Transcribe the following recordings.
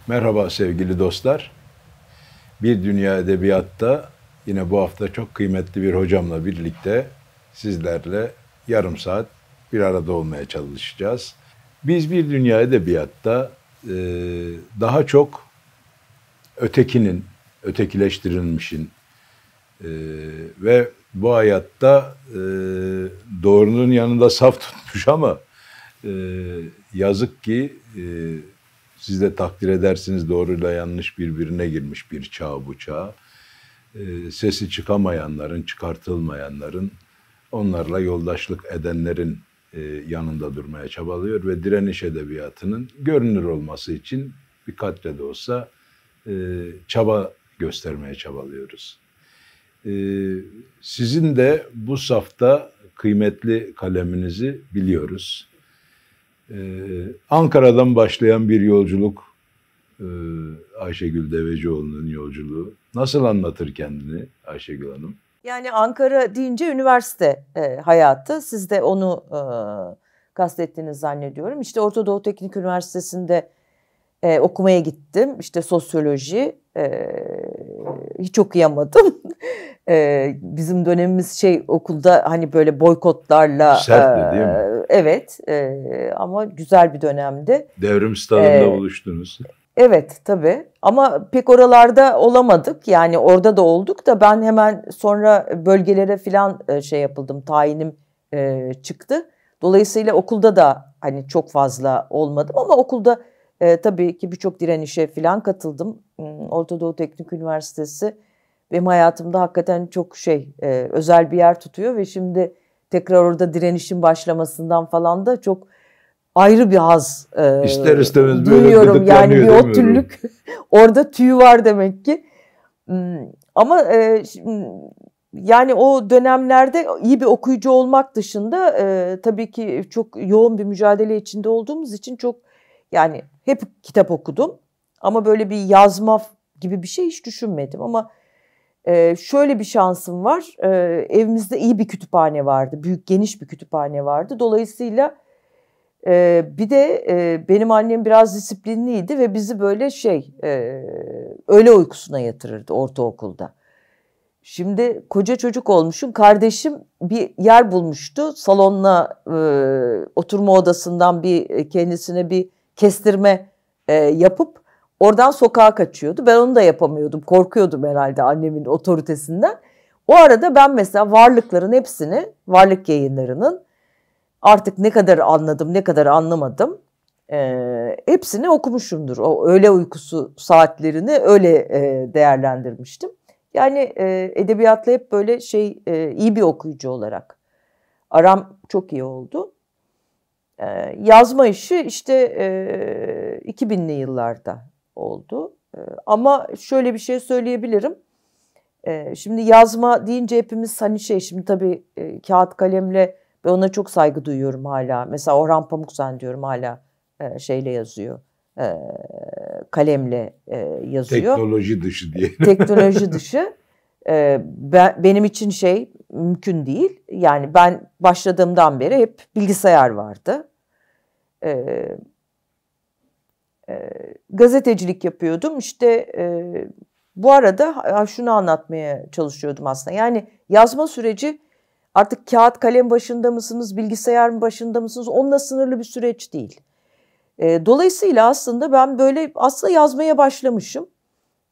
Merhaba sevgili dostlar. Bir Dünya Edebiyat'ta yine bu hafta çok kıymetli bir hocamla birlikte sizlerle yarım saat bir arada olmaya çalışacağız. Biz Bir Dünya Edebiyat'ta daha çok ötekinin, ötekileştirilmişin ve bu hayatta doğrunun yanında saf tutmuş ama yazık ki siz de takdir edersiniz doğruyla yanlış birbirine girmiş bir çağ bu çağ. Sesi çıkamayanların, çıkartılmayanların, onlarla yoldaşlık edenlerin yanında durmaya çabalıyor ve direniş edebiyatının görünür olması için bir katre de olsa çaba göstermeye çabalıyoruz. Sizin de bu safta kıymetli kaleminizi biliyoruz. Ankara'dan başlayan bir yolculuk, Ayşegül Devecioğlu'nun yolculuğu. Nasıl anlatır kendini Ayşegül Hanım? Yani Ankara deyince üniversite hayatı. Siz de onu kastettiğinizi zannediyorum. İşte Orta Doğu Teknik Üniversitesi'nde okumaya gittim. İşte sosyoloji. Hiç okuyamadım. Bizim dönemimiz okulda hani böyle boykotlarla. Sertti değil mi? Evet ama güzel bir dönemdi. Devrim stadında buluştunuz. Evet tabii ama pek oralarda olamadık. Yani orada da olduk da ben hemen sonra bölgelere falan yapıldım. Tayinim çıktı. Dolayısıyla okulda da hani çok fazla olmadım ama okulda tabii ki birçok direnişe falan katıldım. Orta Doğu Teknik Üniversitesi benim hayatımda hakikaten çok özel bir yer tutuyor ve şimdi tekrar orada direnişin başlamasından falan da çok ayrı bir haz İster istemez duyuyorum. Yani bir otüllük orada tüy var demek ki. Ama yani o dönemlerde iyi bir okuyucu olmak dışında tabii ki çok yoğun bir mücadele içinde olduğumuz için çok yani hep kitap okudum. Ama böyle bir yazma gibi bir şey hiç düşünmedim. Ama şöyle bir şansım var. Evimizde iyi bir kütüphane vardı. Büyük, geniş bir kütüphane vardı. Dolayısıyla bir de benim annem biraz disiplinliydi ve bizi böyle öğle uykusuna yatırırdı ortaokulda. Şimdi koca çocuk olmuşum. Kardeşim bir yer bulmuştu. Salonla oturma odasından kendisine bir kestirme yapıp oradan sokağa kaçıyordu. Ben onu da yapamıyordum. Korkuyordum herhalde annemin otoritesinden. O arada ben mesela Varlıkların hepsini, Varlık Yayınları'nın artık ne kadar anladım, ne kadar anlamadım. Hepsini okumuşumdur. O öğle uykusu saatlerini öyle değerlendirmiştim. Yani edebiyatla hep böyle iyi bir okuyucu olarak aram çok iyi oldu. Yazma işi işte 2000'li yıllarda oldu. Ama şöyle bir şey söyleyebilirim. Şimdi yazma deyince hepimiz hani şimdi tabii kağıt kalemle ve ona çok saygı duyuyorum hala. Mesela Orhan Pamuksen diyorum hala şeyle yazıyor. Kalemle yazıyor. Teknoloji dışı diyelim. Teknoloji dışı. Benim için mümkün değil. Yani ben başladığımdan beri hep bilgisayar vardı. Gazetecilik yapıyordum. İşte bu arada şunu anlatmaya çalışıyordum aslında. Yani yazma süreci artık kağıt kalem başında mısınız, bilgisayar mı başında mısınız? Onunla sınırlı bir süreç değil. Dolayısıyla aslında ben böyle yazmaya başlamışım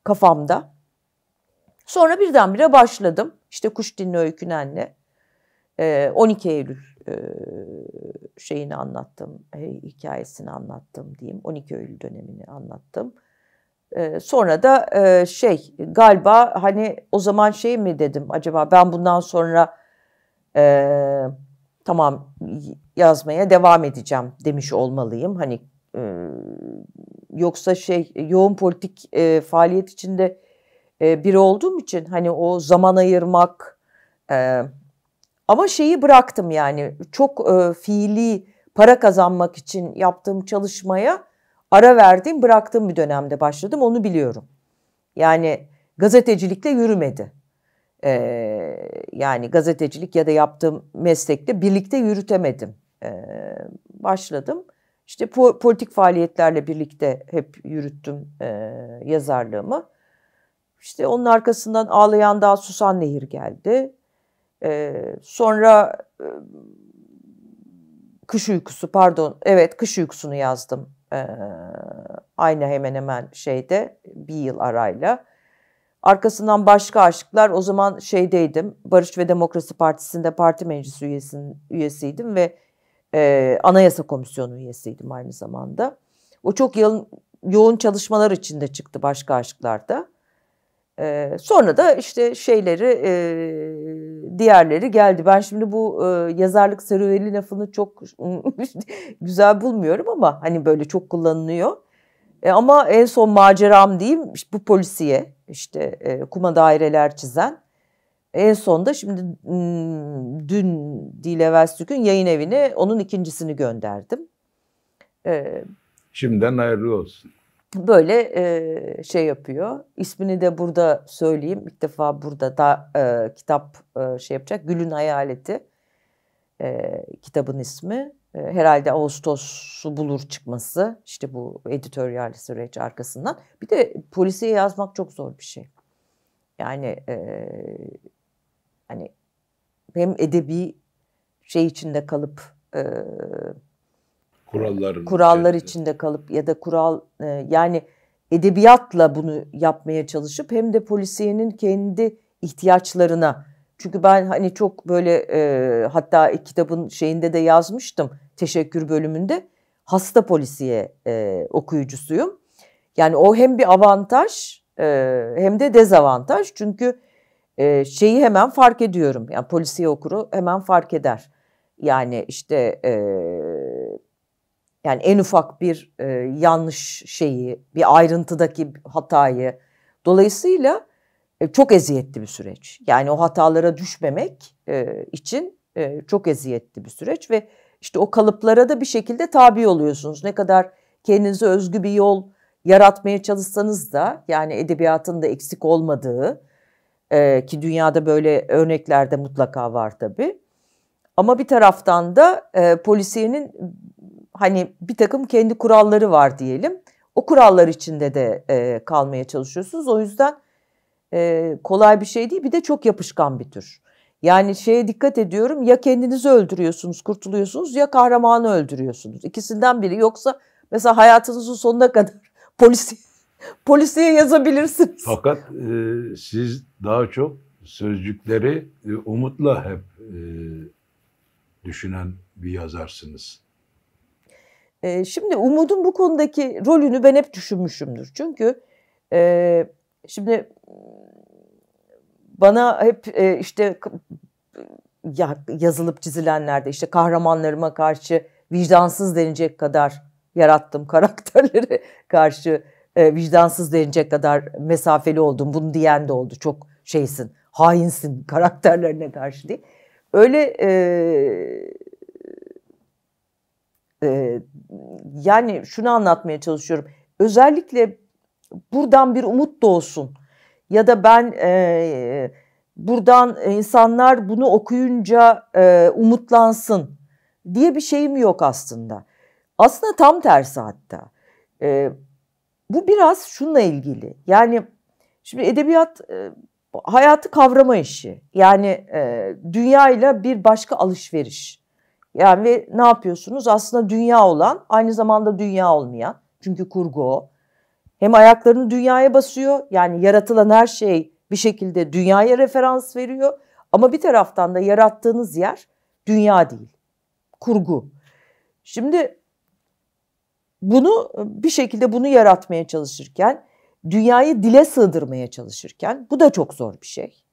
kafamda. Sonra birdenbire başladım. İşte Kuş Dinle Öykünen'le 12 Eylül anlattım, hikayesini anlattım diyeyim. 12 Eylül dönemini anlattım. Sonra da galiba hani o zaman mi dedim acaba ben bundan sonra tamam yazmaya devam edeceğim demiş olmalıyım. Hani yoksa yoğun politik faaliyet içinde biri olduğum için hani o zaman ayırmak ama bıraktım yani çok fiili para kazanmak için yaptığım çalışmaya ara verdiğim bıraktığım bir dönemde başladım onu biliyorum. Yani gazetecilikle yürümedi. Yani gazetecilik ya da yaptığım meslekle birlikte yürütemedim. Başladım. İşte politik faaliyetlerle birlikte hep yürüttüm yazarlığımı. İşte onun arkasından Ağlayan Dağ Susan Nehir geldi. Sonra Kış Uykusu, Kış Uykusu'nu yazdım. Aynı hemen hemen bir yıl arayla. Arkasından Başka Aşklar, o zaman Barış ve Demokrasi Partisi'nde parti meclisi üyesiydim ve Anayasa Komisyonu üyesiydim aynı zamanda. O çok yoğun çalışmalar içinde çıktı Başka Aşklar'da. Sonra da işte diğerleri geldi. Ben şimdi bu yazarlık serüveni lafını çok güzel bulmuyorum ama hani böyle çok kullanılıyor. Ama en son maceram diyeyim, işte bu polisiye, kuma daireler çizen. En son da şimdi dün değil evvelsi gün Yayın Evi'ne onun ikincisini gönderdim. Şimdiden hayırlı olsun. Böyle yapıyor. İsmini de burada söyleyeyim. İlk defa burada da kitap yapacak. Gül'ün Hayaleti kitabın ismi. Herhalde Ağustos'u bulur çıkması. İşte bu editoryal süreç arkasından. Bir de polisiye yazmak çok zor bir şey. Yani hani hem edebi içinde kalıp kurallar içinde kalıp ya da yani edebiyatla bunu yapmaya çalışıp hem de polisiyenin kendi ihtiyaçlarına. Çünkü ben hani çok böyle hatta kitabın de yazmıştım, teşekkür bölümünde, hasta polisiye okuyucusuyum. Yani o hem bir avantaj hem de dezavantaj. Çünkü hemen fark ediyorum. Yani polisiye okuru hemen fark eder. Yani yani en ufak bir yanlış bir ayrıntıdaki hatayı. Dolayısıyla çok eziyetli bir süreç. Yani o hatalara düşmemek için çok eziyetli bir süreç ve işte o kalıplara da bir şekilde tabi oluyorsunuz. Ne kadar kendinize özgü bir yol yaratmaya çalışsanız da, yani edebiyatın da eksik olmadığı, ki dünyada böyle örnekler de mutlaka var tabii. Ama bir taraftan da polisiyenin hani bir takım kendi kuralları var diyelim. O kurallar içinde de kalmaya çalışıyorsunuz. O yüzden kolay bir şey değil. Bir de çok yapışkan bir tür. Yani dikkat ediyorum, ya kendinizi öldürüyorsunuz, kurtuluyorsunuz, ya kahramanı öldürüyorsunuz. İkisinden biri, yoksa mesela hayatınızın sonuna kadar polisiye yazabilirsiniz. Fakat siz daha çok sözcükleri umutla hep düşünen bir yazarsınız. Şimdi Umud'un bu konudaki rolünü ben hep düşünmüşümdür. Çünkü şimdi bana hep yazılıp çizilenlerde kahramanlarıma karşı vicdansız denecek kadar yarattım, karakterlere karşı vicdansız denecek kadar mesafeli oldum. Bunu diyen de oldu. Çok hainsin karakterlerine karşı değil. Öyle yani şunu anlatmaya çalışıyorum. Özellikle buradan bir umut doğsun ya da ben buradan insanlar bunu okuyunca umutlansın diye bir şeyim yok aslında. Aslında tam tersi hatta. Bu biraz şununla ilgili. Yani şimdi edebiyat hayatı kavrama işi. Yani dünyayla bir başka alışveriş. Yani ve ne yapıyorsunuz? Aslında dünya olan, aynı zamanda dünya olmayan. Çünkü kurgu o. Hem ayaklarını dünyaya basıyor. Yani yaratılan her şey bir şekilde dünyaya referans veriyor. Ama bir taraftan da yarattığınız yer dünya değil. Kurgu. Şimdi bir şekilde bunu yaratmaya çalışırken, dünyayı dile sığdırmaya çalışırken, bu da çok zor bir şey.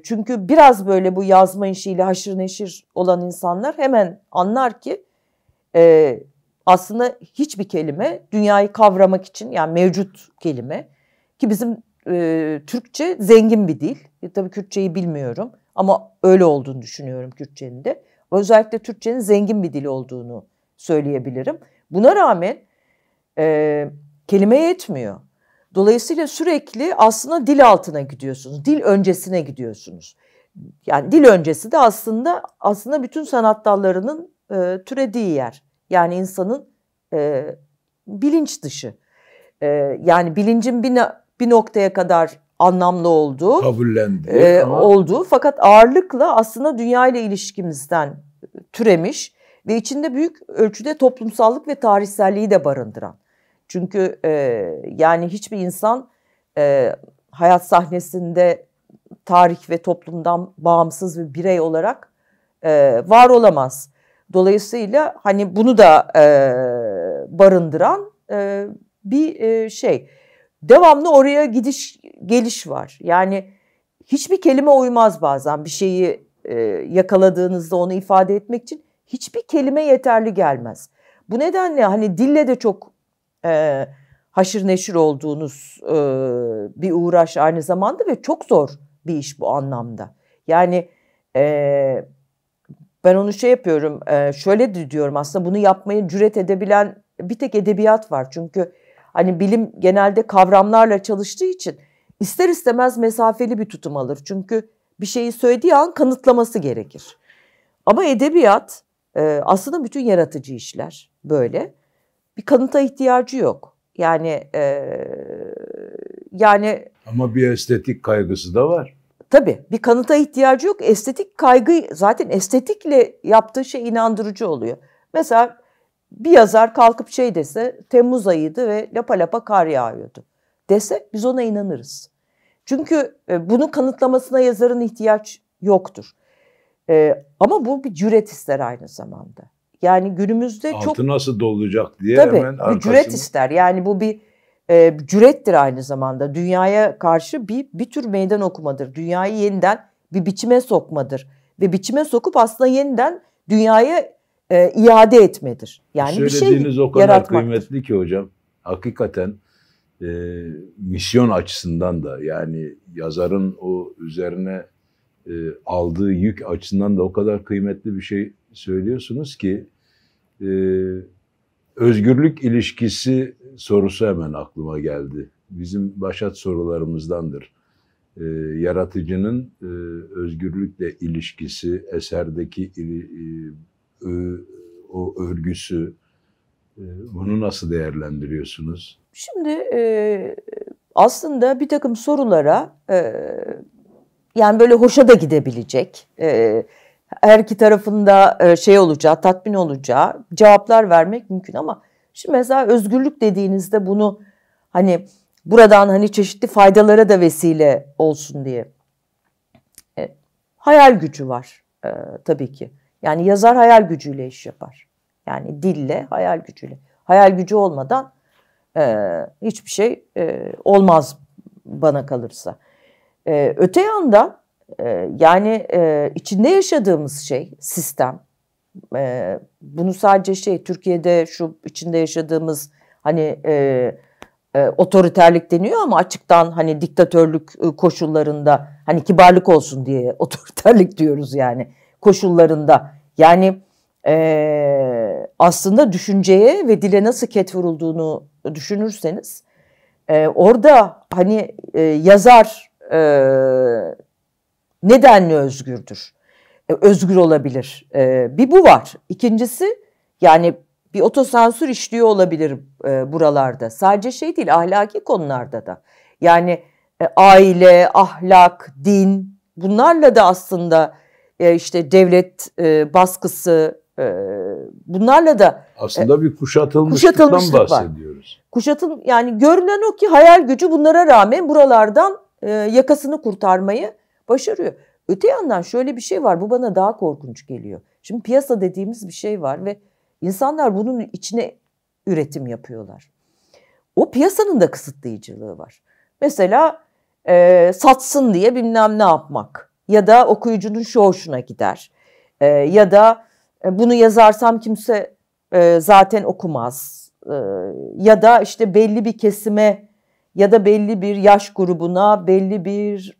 Çünkü biraz böyle bu yazma işiyle haşır neşir olan insanlar hemen anlar ki aslında hiçbir kelime dünyayı kavramak için, yani mevcut kelime ki bizim Türkçe zengin bir dil. Tabii Kürtçeyi bilmiyorum ama öyle olduğunu düşünüyorum Kürtçenin de. Özellikle Türkçenin zengin bir dil olduğunu söyleyebilirim. Buna rağmen kelime yetmiyor. Dolayısıyla sürekli aslında dil altına gidiyorsunuz. Dil öncesine gidiyorsunuz. Yani dil öncesi de aslında bütün sanat dallarının türediği yer. Yani insanın bilinç dışı. Yani bilincin bir noktaya kadar anlamlı olduğu, olduğu fakat ağırlıkla aslında dünya ile ilişkimizden türemiş ve içinde büyük ölçüde toplumsallık ve tarihselliği de barındıran. Çünkü yani hiçbir insan hayat sahnesinde tarih ve toplumdan bağımsız bir birey olarak var olamaz. Dolayısıyla hani bunu da barındıran bir şey. Devamlı oraya gidiş geliş var. Yani hiçbir kelime uymaz bazen bir şeyi yakaladığınızda onu ifade etmek için hiçbir kelime yeterli gelmez. Bu nedenle hani dille de çok haşır neşir olduğunuz bir uğraş aynı zamanda ve çok zor bir iş bu anlamda. Yani ben onu şey yapıyorum, şöyle diyorum aslında bunu yapmaya cüret edebilen bir tek edebiyat var. Çünkü hani bilim genelde kavramlarla çalıştığı için ister istemez mesafeli bir tutum alır. Çünkü bir şeyi söylediği an kanıtlaması gerekir. Ama edebiyat aslında bütün yaratıcı işler böyle. Bir kanıta ihtiyacı yok. Yani ama bir estetik kaygısı da var. Tabii bir kanıta ihtiyacı yok. Estetik kaygı zaten estetikle yaptığı şey inandırıcı oluyor. Mesela bir yazar kalkıp şey dese Temmuz ayıydı ve lapa lapa kar yağıyordu dese biz ona inanırız. Çünkü bunun kanıtlamasına yazarın ihtiyaç yoktur. Ama bu bir cüret ister aynı zamanda. Yani günümüzde altı nasıl dolacak diye tabii, hemen arkasını... bir cüret ister. Yani bu bir cürettir aynı zamanda. Dünyaya karşı bir tür meydan okumadır. Dünyayı yeniden bir biçime sokmadır. Ve biçime sokup aslında yeniden dünyaya iade etmedir. Yani bir şey söylediğiniz o kadar yaratmaktır. kıymetli ki hocam. Hakikaten misyon açısından da yani yazarın o üzerine aldığı yük açısından da o kadar kıymetli bir şey söylüyorsunuz ki özgürlük ilişkisi sorusu hemen aklıma geldi. Bizim başat sorularımızdandır. Yaratıcının özgürlükle ilişkisi, eserdeki o örgüsü, bunu nasıl değerlendiriyorsunuz? Şimdi aslında bir takım sorulara yani böyle hoşa da gidebilecek, her iki tarafında şey olacağı, tatmin olacağı cevaplar vermek mümkün ama şimdi mesela özgürlük dediğinizde bunu hani buradan hani çeşitli faydalara da vesile olsun diye hayal gücü var tabii ki. Yani yazar hayal gücüyle iş yapar. Yani dille, hayal gücüyle. Hayal gücü olmadan hiçbir şey olmaz bana kalırsa. Öte yandan yani içinde yaşadığımız şey, sistem, bunu sadece Türkiye'de şu içinde yaşadığımız hani otoriterlik deniyor ama açıktan hani diktatörlük koşullarında hani kibarlık olsun diye otoriterlik diyoruz yani koşullarında. Yani aslında düşünceye ve dile nasıl ket vurulduğunu düşünürseniz orada hani yazar nedenli özgürdür? Özgür olabilir. Bir bu var. İkincisi yani bir otosansür işliyor olabilir buralarda. Sadece şey değil, ahlaki konularda da. Yani aile, ahlak, din bunlarla da aslında işte devlet baskısı bunlarla da aslında bir kuşatılmışlıktan bahsediyoruz. Yani görünen o ki hayal gücü bunlara rağmen buralardan yakasını kurtarmayı başarıyor. Öte yandan şöyle bir şey var. Bu bana daha korkunç geliyor. Şimdi piyasa dediğimiz bir şey var ve insanlar bunun içine üretim yapıyorlar. O piyasanın da kısıtlayıcılığı var. Mesela satsın diye bilmem ne yapmak ya da okuyucunun şu hoşuna gider ya da bunu yazarsam kimse zaten okumaz ya da işte belli bir kesime ya da belli bir yaş grubuna, belli bir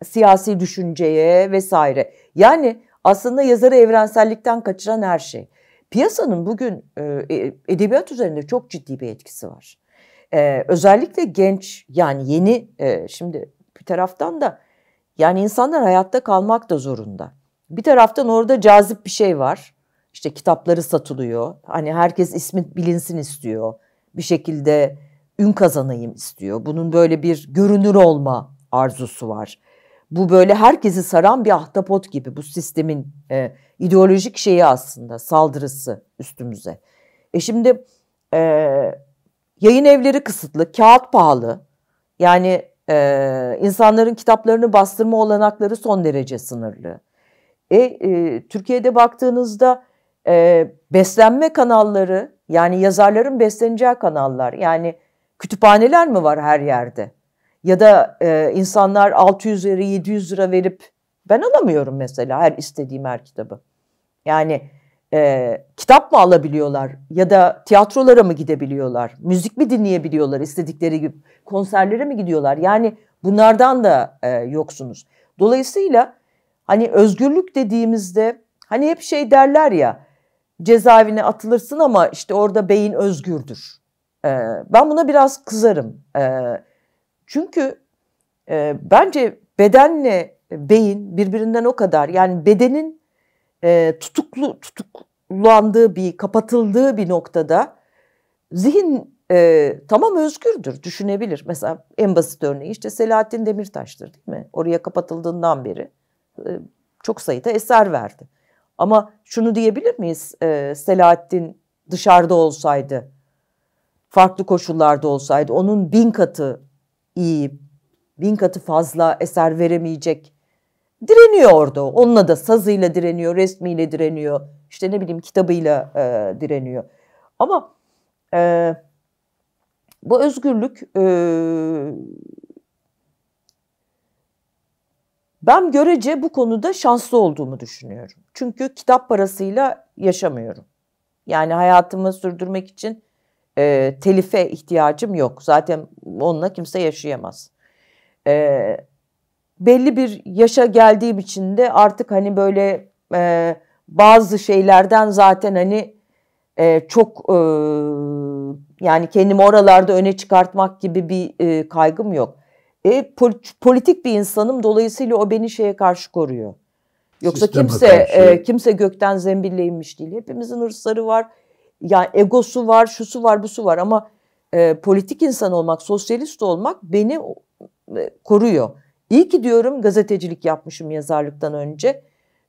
siyasi düşünceye vesaire. Yani aslında yazarı evrensellikten kaçıran her şey. Piyasanın bugün edebiyat üzerinde çok ciddi bir etkisi var. Özellikle genç yani yeni şimdi bir taraftan da yani insanlar hayatta kalmak da zorunda. Bir taraftan orada cazip bir şey var. İşte kitapları satılıyor. Hani herkes ismi bilinsin istiyor. Bir şekilde ün kazanayım istiyor. Bunun böyle bir görünür olma arzusu var. Bu böyle herkesi saran bir ahtapot gibi bu sistemin ideolojik şeyi aslında, saldırısı üstümüze. Şimdi yayın evleri kısıtlı, kağıt pahalı. Yani insanların kitaplarını bastırma olanakları son derece sınırlı. Türkiye'de baktığınızda beslenme kanalları, yani yazarların besleneceği kanallar, yani kütüphaneler mi var her yerde? Ya da insanlar 600 lira 700 lira verip, ben alamıyorum mesela her istediğim her kitabı. Yani kitap mı alabiliyorlar ya da tiyatrolara mı gidebiliyorlar? Müzik mi dinleyebiliyorlar istedikleri gibi? Konserlere mi gidiyorlar? Yani bunlardan da yoksunuz. Dolayısıyla hani özgürlük dediğimizde hani hep şey derler ya, cezaevine atılırsın ama işte orada beyin özgürdür. Ben buna biraz kızarım. Çünkü bence bedenle beyin birbirinden o kadar, yani bedenin tutuklandığı bir, kapatıldığı bir noktada zihin tamam özgürdür, düşünebilir. Mesela en basit örneği işte Selahattin Demirtaş'tır, değil mi? Oraya kapatıldığından beri çok sayıda eser verdi. Ama şunu diyebilir miyiz? Selahattin dışarıda olsaydı, farklı koşullarda olsaydı, onun 1000 katı iyi, 1000 katı fazla eser veremeyecek. Direniyor orada. Onunla da sazıyla direniyor, resmiyle direniyor. İşte ne bileyim kitabıyla direniyor. Ama bu özgürlük ben görece bu konuda şanslı olduğumu düşünüyorum. Çünkü kitap parasıyla yaşamıyorum. Yani hayatımı sürdürmek için telife ihtiyacım yok. Zaten onunla kimse yaşayamaz. Belli bir yaşa geldiğim için de artık hani böyle bazı şeylerden zaten hani çok yani kendimi oralarda öne çıkartmak gibi bir kaygım yok. Politik bir insanım, dolayısıyla o beni şeye karşı koruyor. Yoksa kimse gökten zembille inmiş değil. Hepimizin hırsları var. Yani egosu var, şusu var, busu var ama politik insan olmak, sosyalist olmak beni koruyor. İyi ki diyorum gazetecilik yapmışım yazarlıktan önce.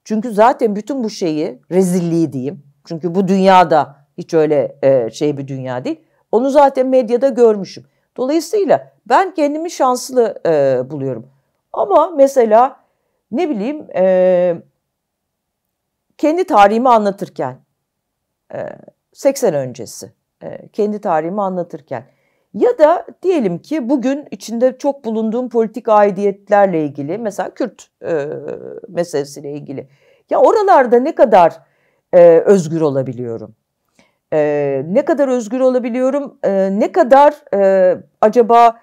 Çünkü zaten bütün bu şeyi, rezilliği diyeyim. Çünkü bu dünyada hiç öyle şey bir dünya değil. Onu zaten medyada görmüşüm. Dolayısıyla ben kendimi şanslı buluyorum. Ama mesela ne bileyim kendi tarihimi anlatırken 80 öncesi kendi tarihimi anlatırken ya da diyelim ki bugün içinde çok bulunduğum politik aidiyetlerle ilgili, mesela Kürt meselesiyle ilgili, ya oralarda ne kadar özgür olabiliyorum? Ne kadar özgür olabiliyorum? Ne kadar acaba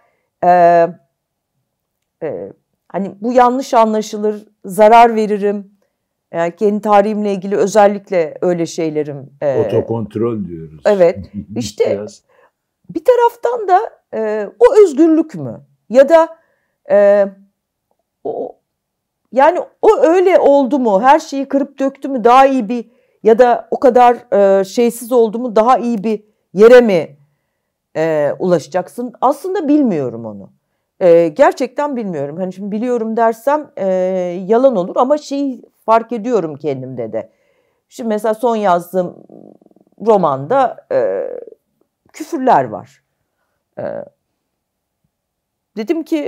hani bu yanlış anlaşılır, zarar veririm? Yani kendi tarihimle ilgili özellikle öyle şeylerim. Otokontrol diyoruz. Evet. İşte bir taraftan da o özgürlük mü? Ya da yani o öyle oldu mu? Her şeyi kırıp döktü mü? Daha iyi bir, ya da o kadar şeysiz oldu mu? Daha iyi bir yere mi ulaşacaksın? Aslında bilmiyorum onu. Gerçekten bilmiyorum. Hani şimdi biliyorum dersem yalan olur ama şeyi fark ediyorum kendimde de. Şimdi mesela son yazdığım romanda küfürler var. Dedim ki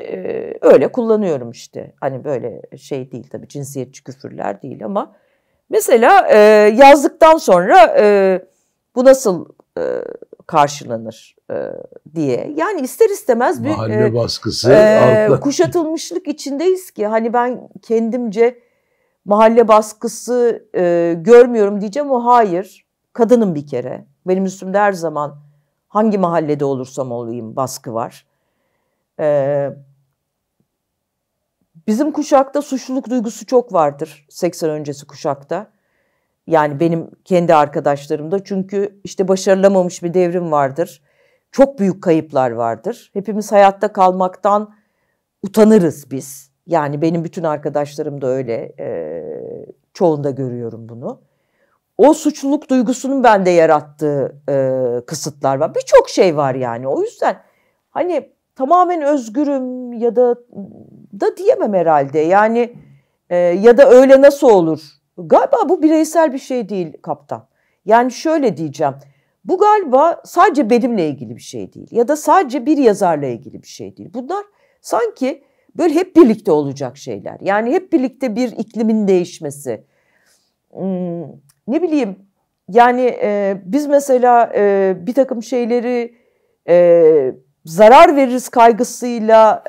öyle kullanıyorum işte. Hani böyle şey değil tabii, cinsiyetçi küfürler değil ama mesela yazdıktan sonra bu nasıl karşılanır diye. Yani ister istemez bir mahalle baskısı, kuşatılmışlık içindeyiz ki hani ben kendimce mahalle baskısı görmüyorum diyeceğim, o hayır. Kadınım bir kere. Benim üstümde her zaman hangi mahallede olursam olayım baskı var. Bizim kuşakta suçluluk duygusu çok vardır, 80 öncesi kuşakta. Yani benim kendi arkadaşlarımda, çünkü işte başarılamamış bir devrim vardır. Çok büyük kayıplar vardır. Hepimiz hayatta kalmaktan utanırız biz. Yani benim bütün arkadaşlarım da öyle. Çoğunda görüyorum bunu. o suçluluk duygusunun bende yarattığı kısıtlar var. Birçok şey var yani. O yüzden hani tamamen özgürüm ya da diyemem herhalde. Yani ya da öyle nasıl olur? Galiba bu bireysel bir şey değil kaptan. Yani şöyle diyeceğim. Bu galiba sadece benimle ilgili bir şey değil. Ya da sadece bir yazarla ilgili bir şey değil. Bunlar sanki böyle hep birlikte olacak şeyler. Yani hep birlikte bir iklimin değişmesi. Ne bileyim yani biz mesela bir takım şeyleri zarar veririz kaygısıyla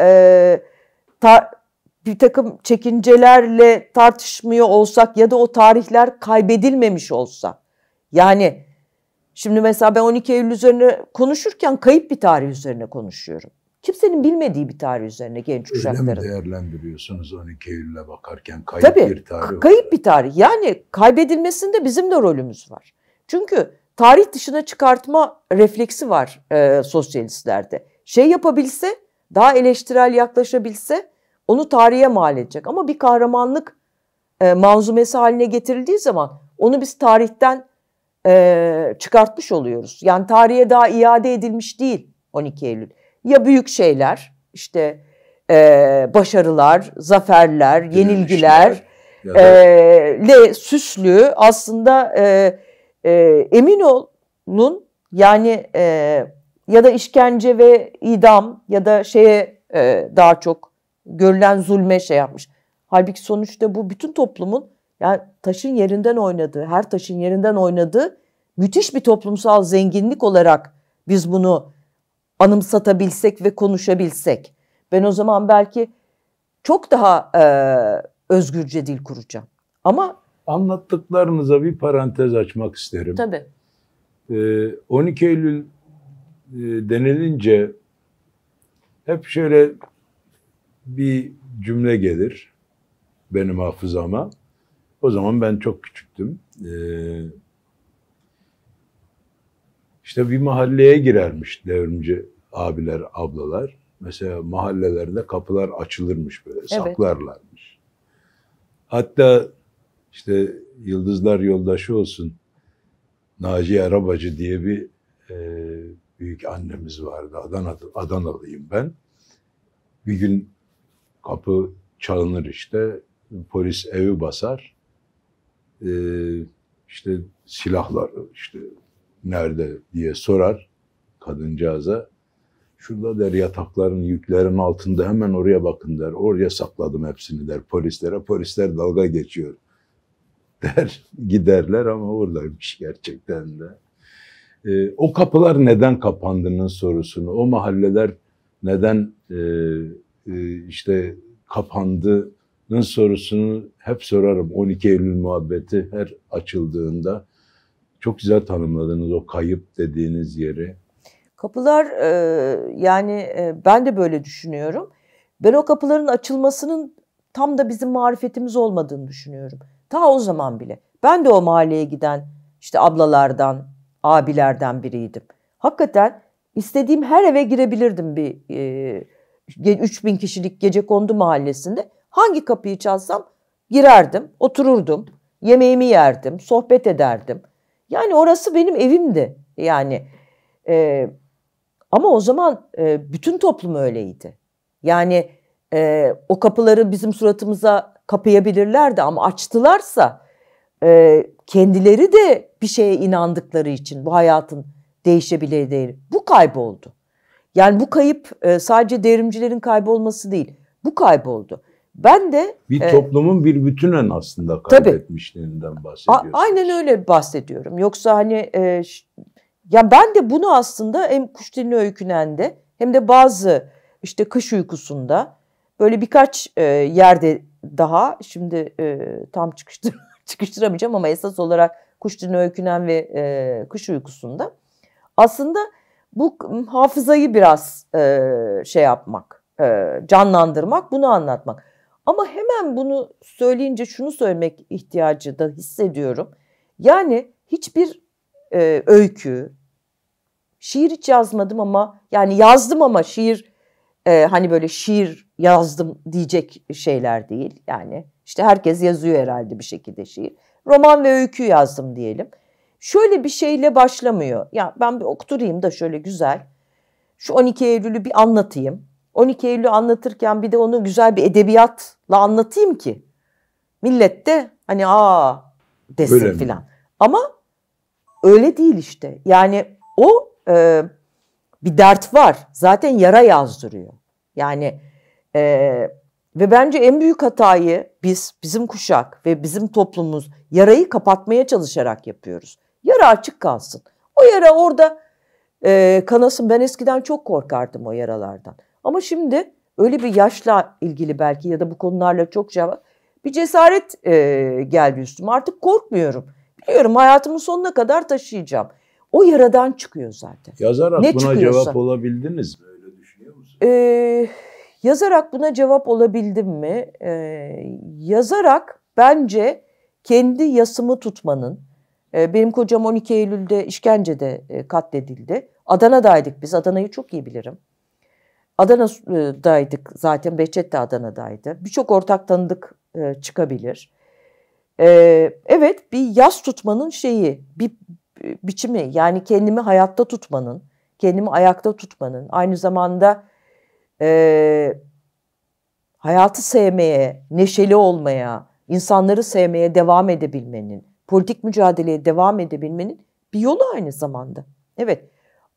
bir takım çekincelerle tartışmıyor olsak ya da o tarihler kaybedilmemiş olsa. Yani şimdi mesela ben 12 Eylül üzerine konuşurken kayıp bir tarih üzerine konuşuyorum. Kimsenin bilmediği bir tarih üzerine genç kuşakların. Öyle mi değerlendiriyorsunuz 12 Eylül'e bakarken? Kayıp bir tarih. Kayıp bir tarih. Yani kaybedilmesinde bizim de rolümüz var. Çünkü tarih dışına çıkartma refleksi var sosyalistlerde. Şey yapabilse, daha eleştirel yaklaşabilse onu tarihe mal edecek. Ama bir kahramanlık manzumesi haline getirildiği zaman onu biz tarihten çıkartmış oluyoruz. Yani tarihe daha iade edilmiş değil 12 Eylül. Ya büyük şeyler, işte başarılar, zaferler, yenilgiler le süslü aslında emin olun yani ya da işkence ve idam ya da şeye daha çok görülen zulme şey yapmış. Halbuki sonuçta bu bütün toplumun yani taşın yerinden oynadığı, her taşın yerinden oynadığı müthiş bir toplumsal zenginlik olarak biz bunu anımsatabilsek ve konuşabilsek. Ben o zaman belki çok daha özgürce dil kuracağım. Ama anlattıklarınıza bir parantez açmak isterim. Tabii. 12 Eylül denilince hep şöyle bir cümle gelir benim hafızama. O zaman ben çok küçüktüm. İşte bir mahalleye girermiş devrimci abiler, ablalar. Mesela mahallelerinde kapılar açılırmış böyle, evet. Saklarlarmış. Hatta işte Yıldızlar Yoldaşı olsun, Naciye Arabacı diye bir büyük annemiz vardı. Adanalıyım ben. Bir gün kapı çalınır işte, polis evi basar. İşte silahlar işte nerede diye sorar kadıncağıza. Şurada der yatakların, yüklerin altında, hemen oraya bakın der. Oraya sakladım hepsini der polislere. Polisler dalga geçiyor der. Giderler ama oradaymış gerçekten de. O kapılar neden kapandığının sorusunu, o mahalleler neden işte kapandığının sorusunu hep sorarım. 12 Eylül muhabbeti her açıldığında. Çok güzel tanımladınız o kayıp dediğiniz yeri. Kapılar yani ben de böyle düşünüyorum. Ben o kapıların açılmasının tam da bizim marifetimiz olmadığını düşünüyorum. Ta o zaman bile. Ben de o mahalleye giden işte ablalardan, abilerden biriydim. Hakikaten istediğim her eve girebilirdim bir 3000 kişilik Gecekondu mahallesinde. Hangi kapıyı çalsam girerdim, otururdum, yemeğimi yerdim, sohbet ederdim. Yani orası benim evimdi. Yani ama o zaman bütün toplum öyleydi. Yani o kapıları bizim suratımıza kapayabilirlerdi ama açtılarsa kendileri de bir şeye inandıkları için bu hayatın değişebileceği bu kayboldu. Yani bu kayıp sadece devrimcilerin kaybolması değil, bu kayboldu. Ben de bir toplumun bir bütünen aslında kaybetmişliğinden bahsediyorsunuz. Aynen öyle bahsediyorum. Yoksa hani ya ben de bunu aslında hem Kuşdilini Öykünen'de hem de bazı işte Kış Uykusu'nda böyle birkaç yerde daha şimdi tam çıkıştıramayacağım ama esas olarak Kuşdilini Öykünen ve Kış Uykusu'nda aslında bu hafızayı biraz şey yapmak, canlandırmak, bunu anlatmak. Ama hemen bunu söyleyince şunu söylemek ihtiyacı da hissediyorum. Yani hiçbir öykü, şiir hiç yazmadım ama yani yazdım ama şiir hani böyle şiir yazdım diyecek şeyler değil. Yani işte herkes yazıyor herhalde bir şekilde şiir. roman ve öykü yazdım diyelim. Şöyle bir şeyle başlamıyor. Ya ben bir okturayım da şöyle güzel. Şu 12 Eylül'ü bir anlatayım. 12 Eylül'ü anlatırken bir de onu güzel bir edebiyatla anlatayım ki millet de hani desin filan. Ama öyle değil işte. Yani o bir dert var. Zaten yara yazdırıyor. Yani ve bence en büyük hatayı bizim kuşak ve bizim toplumumuz yarayı kapatmaya çalışarak yapıyoruz. Yara açık kalsın. O yara orada kanasın. Ben eskiden çok korkardım o yaralardan. Ama şimdi öyle bir yaşla ilgili belki ya da bu konularla çok bir cesaret geldi üstüme. Artık korkmuyorum. Biliyorum hayatımın sonuna kadar taşıyacağım. O yaradan çıkıyor zaten. Yazarak ne buna çıkıyorsa. Cevap olabildiniz mi? Öyle düşünüyor musun? Yazarak buna cevap olabildim mi? Yazarak bence kendi yasımı tutmanın, benim kocam 12 Eylül'de işkencede katledildi. Adana'daydık biz. Adana'yı çok iyi bilirim. Adana'daydık zaten. Behçet de Adana'daydı. Birçok ortak tanıdık çıkabilir. Evet, bir yas tutmanın bir biçimi. Yani kendimi hayatta tutmanın, kendimi ayakta tutmanın, aynı zamanda hayatı sevmeye, neşeli olmaya, insanları sevmeye devam edebilmenin, politik mücadeleye devam edebilmenin bir yolu aynı zamanda. Evet,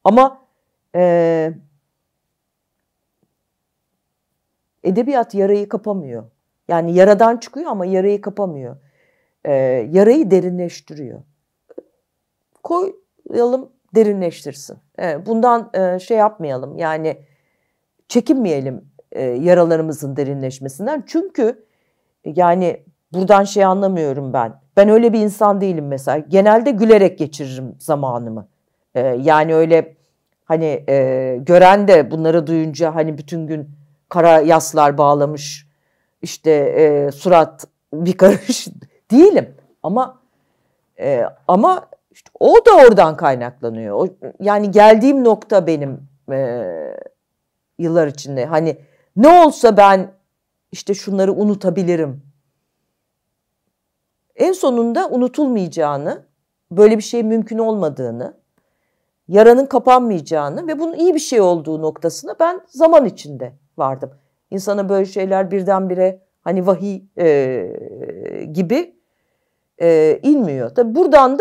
ama edebiyat yarayı kapamıyor. Yani yaradan çıkıyor ama yarayı kapamıyor. Yarayı derinleştiriyor. Koyalım, derinleştirsin. Bundan şey yapmayalım, yani çekinmeyelim yaralarımızın derinleşmesinden. Çünkü yani buradan şey anlamıyorum ben. Ben öyle bir insan değilim mesela. Genelde gülerek geçiririm zamanımı. Yani öyle hani gören de bunları duyunca hani bütün gün kara yaslar bağlamış, işte surat bir karış değilim. Ama işte o da oradan kaynaklanıyor. Yani geldiğim nokta benim yıllar içinde. Hani ne olsa ben işte şunları unutabilirim. En sonunda unutulmayacağını, böyle bir şey mümkün olmadığını, yaranın kapanmayacağını ve bunun iyi bir şey olduğu noktasına ben zaman içinde vardım. İnsana böyle şeyler birdenbire hani vahiy gibi inmiyor. Tabii buradan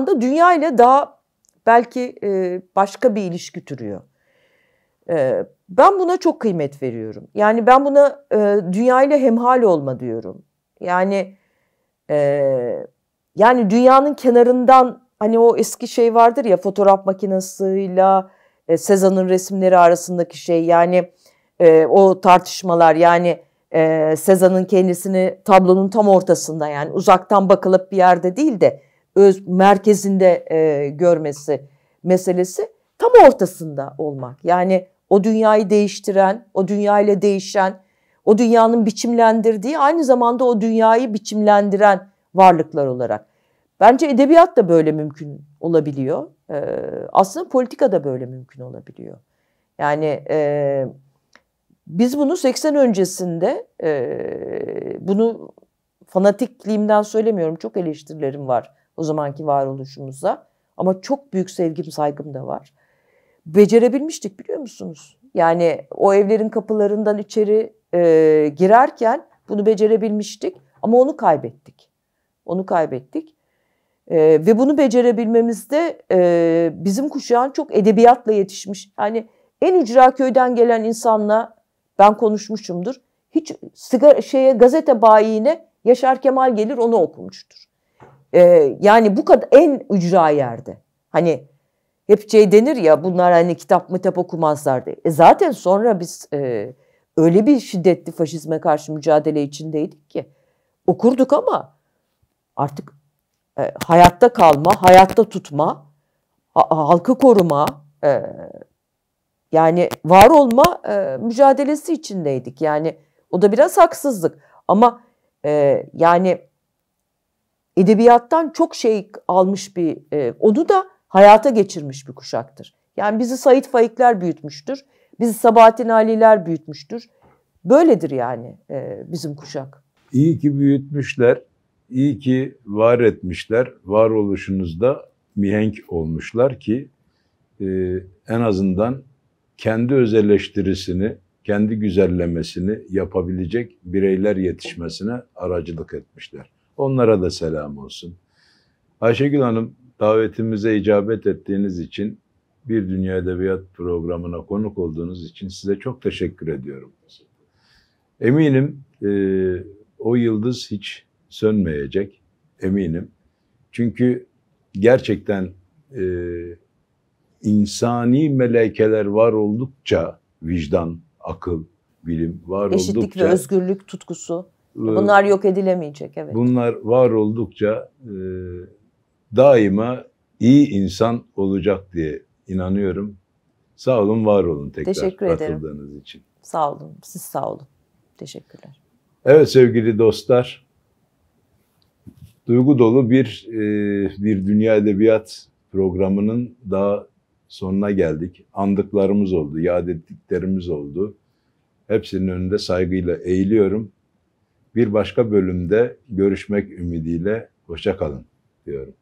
da dünya ile daha belki başka bir ilişki türüyor. Ben buna çok kıymet veriyorum. Yani ben buna dünya ile hemhal olma diyorum. Yani dünyanın kenarından hani o eski şey vardır ya, fotoğraf makinesiyle Cézanne'ın resimleri arasındaki şey, yani o tartışmalar, yani Cézanne'ın kendisini tablonun tam ortasında, yani uzaktan bakılıp bir yerde değil de merkezinde görmesi meselesi, tam ortasında olmak. Yani o dünyayı değiştiren, o dünyayla değişen, o dünyanın biçimlendirdiği, aynı zamanda o dünyayı biçimlendiren varlıklar olarak. Bence edebiyat da böyle mümkün olabiliyor. Aslında politika da böyle mümkün olabiliyor. Yani biz bunu 80 öncesinde, bunu fanatikliğimden söylemiyorum, çok eleştirilerim var o zamanki varoluşumuza. Ama çok büyük sevgim, saygım da var. Becerebilmiştik, biliyor musunuz? Yani o evlerin kapılarından içeri girerken bunu becerebilmiştik ama onu kaybettik. Onu kaybettik. Ve bunu becerebilmemizde bizim kuşağın çok edebiyatla yetişmiş. Yani en ücra köyden gelen insanla ben konuşmuşumdur. Hiç gazete bayiine Yaşar Kemal gelir, onu okumuştur. Yani bu kadar en ücra yerde. Hani hep şey denir ya, bunlar hani kitap okumazlar diye. Zaten sonra biz öyle bir şiddetli faşizme karşı mücadele içindeydik ki okurduk ama artık hayatta kalma, hayatta tutma, halkı koruma, yani var olma mücadelesi içindeydik. Yani o da biraz haksızlık ama yani edebiyattan çok şey almış onu da hayata geçirmiş bir kuşaktır. Yani bizi Sait Faikler büyütmüştür, bizi Sabahattin Ali'ler büyütmüştür. Böyledir yani bizim kuşak. İyi ki büyütmüşler. iyi ki var etmişler. Varoluşunuzda mihenk olmuşlar ki en azından kendi öz eleştirisini, kendi güzellemesini yapabilecek bireyler yetişmesine aracılık etmişler. Onlara da selam olsun. Ayşegül Hanım, davetimize icabet ettiğiniz için, Bir Dünya Edebiyat programına konuk olduğunuz için size çok teşekkür ediyorum. Eminim o yıldız hiç sönmeyecek, eminim. Çünkü gerçekten insani melekeler var oldukça, vicdan, akıl, bilim var Eşitlik oldukça... ve özgürlük tutkusu. Bunlar yok edilemeyecek, evet. Bunlar var oldukça daima iyi insan olacak diye inanıyorum. Sağ olun, var olun tekrar Teşekkür ederim. katıldığınız için. Sağ olun, siz sağ olun. Teşekkürler. Evet sevgili dostlar, duygu dolu bir Dünya Edebiyat programının daha sonuna geldik. Andıklarımız oldu, yad ettiklerimiz oldu. Hepsinin önünde saygıyla eğiliyorum. Bir başka bölümde görüşmek ümidiyle hoşça kalın diyorum.